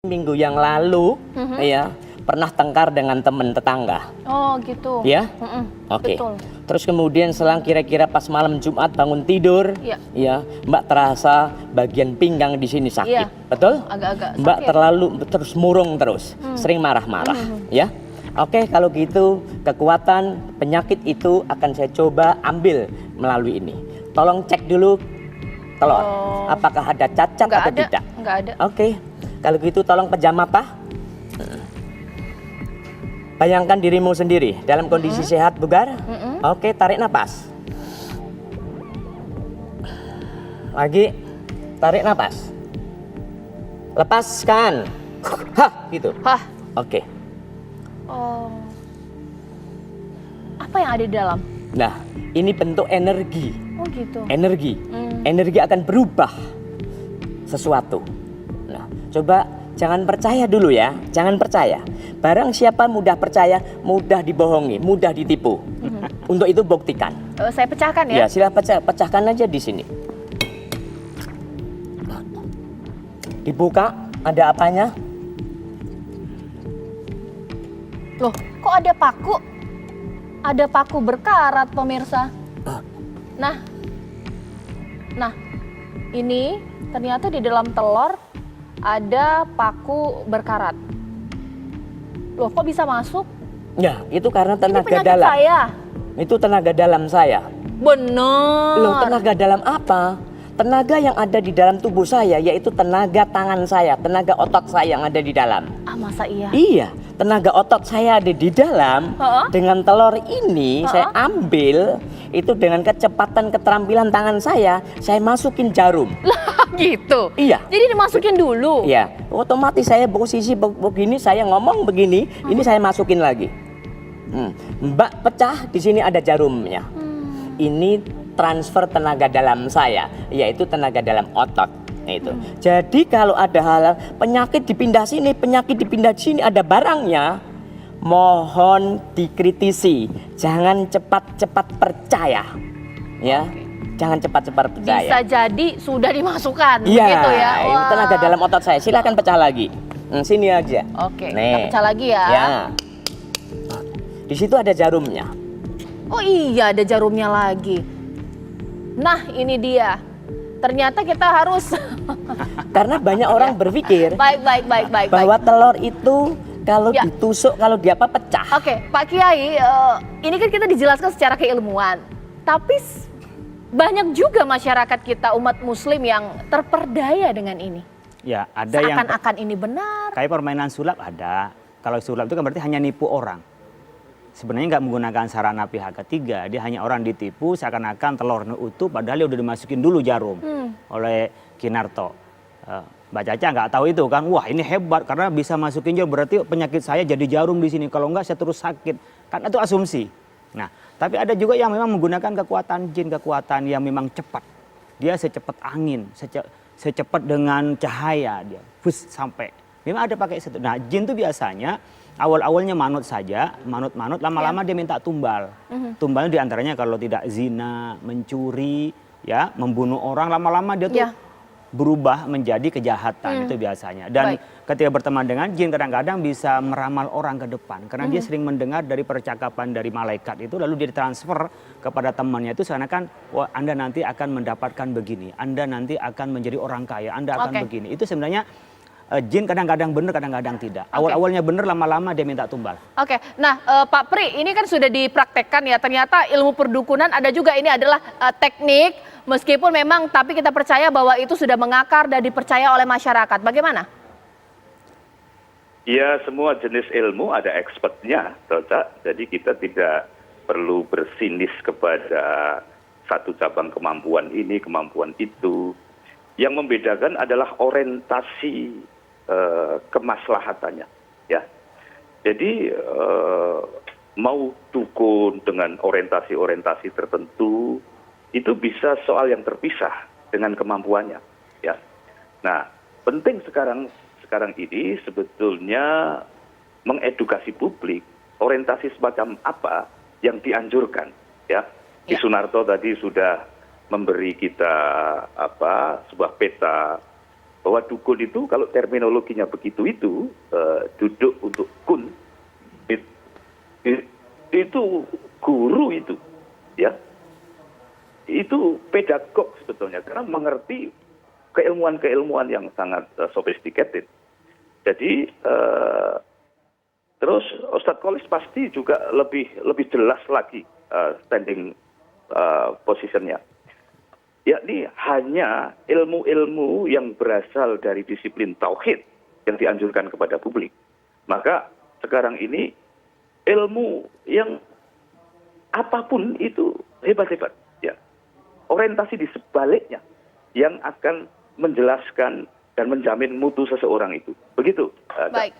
Minggu yang lalu ya pernah tengkar dengan teman tetangga. Oh gitu. Ya? Oke. Betul. Terus kemudian selang kira-kira pas malam Jumat bangun tidur, ya Mbak terasa bagian pinggang di sini sakit, betul? Agak-agak sakit. Mbak terlalu terus murung terus, sering marah-marah, ya. Oke, kalau gitu kekuatan penyakit itu akan saya coba ambil melalui ini. Tolong cek dulu telur, apakah ada cacat atau tidak? Nggak ada. Oke, kalau gitu tolong pejam mata. Bayangkan dirimu sendiri dalam kondisi sehat, bugar. Oke, tarik nafas. Lagi, tarik nafas. Lepaskan. Hah, gitu. Hah. Oke. Oh. Apa yang ada di dalam? Nah, ini bentuk energi. Oh gitu. Energi. Energi akan berubah sesuatu. Nah, coba jangan percaya dulu ya, jangan percaya. Barang siapa mudah percaya, mudah dibohongi, mudah ditipu. Untuk itu buktikan. Saya pecahkan ya? Ya, silahkan pecahkan aja di sini. Dibuka, ada apanya? Loh, kok ada paku? Ada paku berkarat, pemirsa. Nah, ini ternyata di dalam telur ada paku berkarat. Loh, kok bisa masuk? Ya, itu karena Ini tenaga penyakit dalam. saya. Itu tenaga dalam saya. Bener. Loh, tenaga dalam apa? Tenaga yang ada di dalam tubuh saya, yaitu tenaga tangan saya, tenaga otot saya yang ada di dalam. Ah, masa iya? Iya, tenaga otot saya ada di dalam. Dengan telur ini saya ambil, itu dengan kecepatan keterampilan tangan saya masukin jarum. Lah gitu? Iya. Jadi dimasukin dulu? Iya, otomatis saya posisi begini, saya ngomong begini, ini saya masukin lagi. Mbak pecah, di sini ada jarumnya. Ini transfer tenaga dalam saya, yaitu tenaga dalam otot. Itu. Jadi kalau ada hal penyakit dipindah sini, penyakit dipindah sini, ada barangnya, mohon dikritisi, jangan cepat-cepat percaya, ya, jangan cepat-cepat percaya. Bisa jadi sudah dimasukkan, Iya, begitu ya. ini tenaga dalam otot saya. Silakan pecah lagi. Sini aja. Oke, nih. kita pecah lagi ya. Ya. Di situ ada jarumnya. Oh iya, ada jarumnya lagi. Nah, ini dia. Ternyata kita harus Karena banyak orang berpikir baik. bahwa telur itu kalau ditusuk, kalau diapa pecah. Oke, Pak Kiai, ini kan kita dijelaskan secara keilmuan. Tapi banyak juga masyarakat kita, umat muslim yang terperdaya dengan ini. Ya, ada yang seakan-akan ini benar. Kayak permainan sulap ada. Kalau sulap itu kan berarti hanya nipu orang. Sebenarnya nggak menggunakan sarana pihak ketiga, dia hanya orang ditipu seakan-akan telurnya utuh, padahal dia udah dimasukin dulu jarum oleh Kinarto. Mbak Caca nggak tahu itu kan, wah ini hebat karena bisa masukin jarum, berarti penyakit saya jadi jarum di sini, kalau nggak saya terus sakit, kan itu asumsi. Nah, tapi ada juga yang memang menggunakan kekuatan jin, kekuatan yang memang cepat, dia secepat angin, secepat dengan cahaya dia, sampai. Memang ada pakai satu. Nah, jin itu biasanya awal-awalnya manut saja, manut-manut, lama-lama dia minta tumbal. Tumbalnya diantaranya kalau tidak zina, mencuri, ya, membunuh orang, lama-lama dia tuh berubah menjadi kejahatan, itu biasanya. Dan ketika berteman dengan jin kadang-kadang bisa meramal orang ke depan, karena dia sering mendengar dari percakapan dari malaikat itu, lalu dia ditransfer kepada temannya itu seakan-akan, wah Anda nanti akan mendapatkan begini, Anda nanti akan menjadi orang kaya, Anda akan begini. Itu sebenarnya jin kadang-kadang benar, kadang-kadang tidak. Awal-awalnya benar, lama-lama dia minta tumbal. Oke, nah Pak Pri, ini kan sudah dipraktekkan ya, ternyata ilmu perdukunan ada juga, ini adalah teknik, meskipun memang tapi kita percaya bahwa itu sudah mengakar dan dipercaya oleh masyarakat. Bagaimana? Ya, semua jenis ilmu ada expertnya, Tota. Jadi kita tidak perlu bersinis kepada satu cabang kemampuan ini, kemampuan itu. Yang membedakan adalah orientasi kemaslahatannya, ya. Jadi mau dukun dengan orientasi-orientasi tertentu itu bisa soal yang terpisah dengan kemampuannya, ya. Nah, penting sekarang ini sebetulnya mengedukasi publik orientasi semacam apa yang dianjurkan, ya. Ki Sunarto tadi sudah memberi kita sebuah peta bahwa dukun itu kalau terminologinya begitu itu duduk untuk kun itu guru itu, ya. Itu pedagog sebetulnya karena mengerti keilmuan-keilmuan yang sangat sophisticated. Jadi terus Ustadz Kholis pasti juga lebih jelas lagi standing positionnya. Yakni hanya ilmu-ilmu yang berasal dari disiplin tauhid yang dianjurkan kepada publik. Maka sekarang ini ilmu yang apapun itu hebat-hebat, ya. Orientasi di sebaliknya yang akan menjelaskan dan menjamin mutu seseorang itu. Begitu. Baik,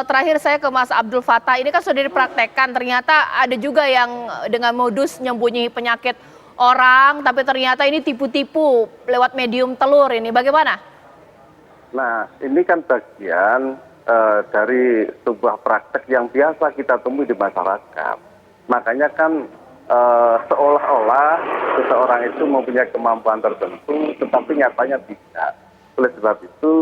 terakhir saya ke Mas Abdul Fattah. Ini kan sudah dipraktekkan, ternyata ada juga yang dengan modus nyembunyi penyakit orang, tapi ternyata ini tipu-tipu lewat medium telur ini. Bagaimana? Nah, ini kan bagian dari sebuah praktek yang biasa kita temui di masyarakat. Makanya kan seolah-olah seseorang itu mempunyai kemampuan tertentu, tetapi nyatanya tidak. Oleh sebab itu,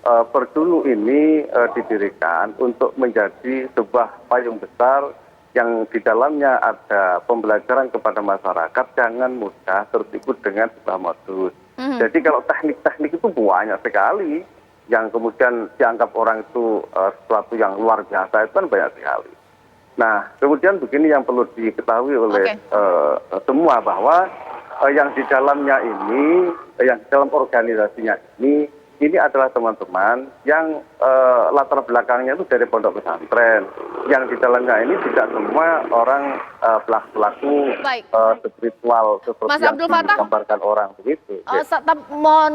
Perdunu ini didirikan untuk menjadi sebuah payung besar yang di dalamnya ada pembelajaran kepada masyarakat jangan mudah tertipu dengan sebuah modus. Jadi kalau teknik-teknik itu banyak sekali yang kemudian dianggap orang itu sesuatu yang luar biasa, itu kan banyak sekali. Nah, kemudian begini yang perlu diketahui oleh semua bahwa yang di dalamnya ini, yang di dalam organisasinya ini adalah teman-teman yang latar belakangnya itu dari pondok pesantren. Yang di dalamnya ini tidak semua orang pelaku-pelaku spiritual seperti Mas yang Abdul Fattah, digambarkan orang begitu. Mohon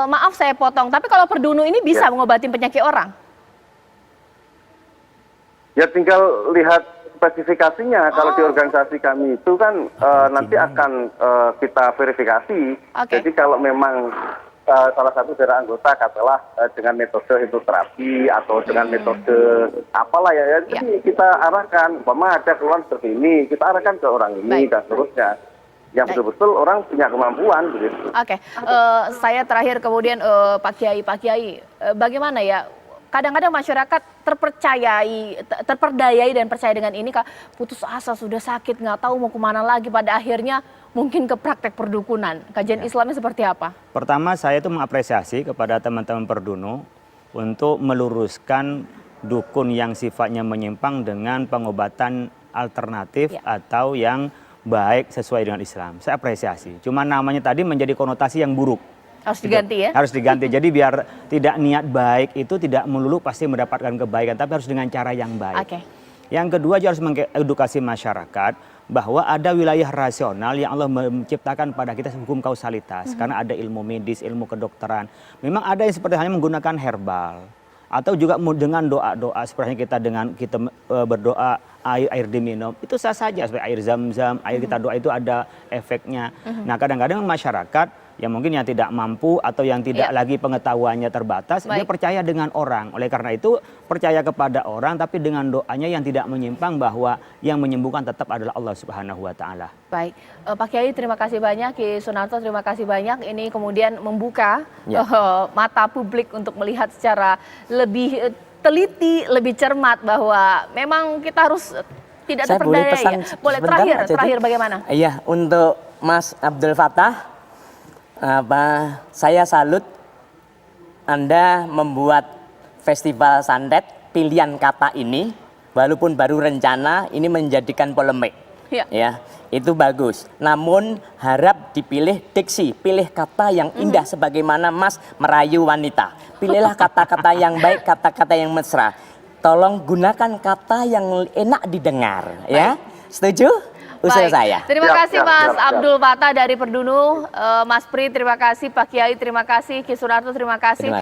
maaf saya potong, tapi kalau Perdunu ini bisa mengobati penyakit orang? Ya tinggal lihat spesifikasinya. Kalau di organisasi kami itu kan nanti akan kita verifikasi. Jadi kalau memang salah satu dari anggota katakanlah dengan metode hipnoterapi atau dengan metode apalah ya, jadi kita arahkan, umpama ada keluhan seperti ini, kita arahkan ke orang ini dan seterusnya. Yang betul-betul orang punya kemampuan begitu. Saya terakhir kemudian Pak Kiai, bagaimana ya? Kadang-kadang masyarakat terperdayai dan percaya dengan ini, putus asa, sudah sakit, nggak tahu mau kemana lagi, pada akhirnya mungkin ke praktek perdukunan. Kajian Islamnya seperti apa? Pertama, saya itu mengapresiasi kepada teman-teman Perdunu untuk meluruskan dukun yang sifatnya menyimpang dengan pengobatan alternatif atau yang baik sesuai dengan Islam. Saya apresiasi. Cuma namanya tadi menjadi konotasi yang buruk. Harus diganti ya? Harus diganti. Jadi biar tidak niat baik itu tidak melulu pasti mendapatkan kebaikan, tapi harus dengan cara yang baik. Yang kedua juga harus mengedukasi masyarakat bahwa ada wilayah rasional yang Allah menciptakan pada kita hukum kausalitas. Karena ada ilmu medis, ilmu kedokteran. Memang ada yang seperti halnya menggunakan herbal. Atau juga dengan doa-doa seperti kita berdoa air diminum. Itu sah saja seperti air zam-zam, air kita doa itu ada efeknya. Nah kadang-kadang masyarakat yang mungkin yang tidak mampu atau yang tidak lagi pengetahuannya terbatas, dia percaya dengan orang. Oleh karena itu percaya kepada orang tapi dengan doanya yang tidak menyimpang bahwa yang menyembuhkan tetap adalah Allah Subhanahu wa taala. Baik, Pak Kiai terima kasih banyak, Ki Sunarto terima kasih banyak. Ini kemudian membuka mata publik untuk melihat secara lebih teliti, lebih cermat bahwa memang kita harus tidak terperdaya. Boleh terakhir bagaimana? Iya, untuk Mas Abdul Fattah, saya salut Anda membuat festival santet pilihan kata ini, walaupun baru rencana, ini menjadikan polemik. Ya, itu bagus. Namun harap dipilih diksi, pilih kata yang indah sebagaimana Mas merayu wanita. Pilihlah kata-kata yang baik, kata-kata yang mesra. Tolong gunakan kata yang enak didengar, ya. Setuju? Usul saya. Terima kasih Mas Abdul Fattah dari Perdunu, Mas Pri terima kasih, Pak Kiai terima kasih, Ki Sunarto terima kasih.